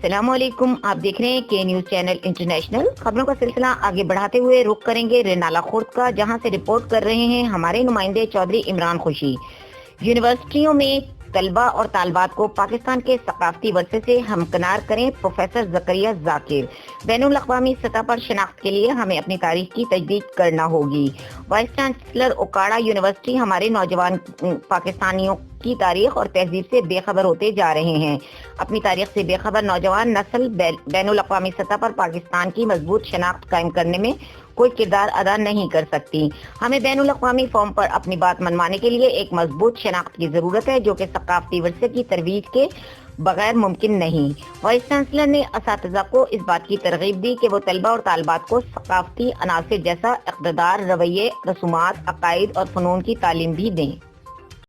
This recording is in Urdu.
السلام علیکم، آپ دیکھ رہے ہیں کے نیوز چینل انٹرنیشنل۔ خبروں کا سلسلہ آگے بڑھاتے ہوئے رخ کریں گے رنالہ خورد کا، جہاں سے رپورٹ کر رہے ہیں ہمارے نمائندے چودھری عمران خوشی۔ یونیورسٹیوں میں طلبہ اور طالبات کو پاکستان کے ثقافتی ورثے سے ہمکنار کریں پروفیسر زکریا ذاکر۔ بین الاقوامی سطح پر شناخت کے لیے ہمیں اپنی تاریخ کی تجدید کرنا ہوگی۔ وائس چانسلر اوکاڑا یونیورسٹی ہمارے نوجوان پاکستانیوں کی تاریخ اور تہذیب سے بے خبر ہوتے جا رہے ہیں۔ اپنی تاریخ سے بے خبر نوجوان نسل بین الاقوامی سطح پر پاکستان کی مضبوط شناخت قائم کرنے میں کوئی کردار ادا نہیں کر سکتی۔ ہمیں بین الاقوامی فورم پر اپنی بات منوانے کے لیے ایک مضبوط شناخت کی ضرورت ہے، جو کہ ثقافتی ورثے کی ترویج کے بغیر ممکن نہیں۔ وائس چانسلر نے اساتذہ کو اس بات کی ترغیب دی کہ وہ طلبہ اور طالبات کو ثقافتی عناصر جیسا اقتدار، رویے، رسومات، عقائد اور فنون کی تعلیم بھی دیں۔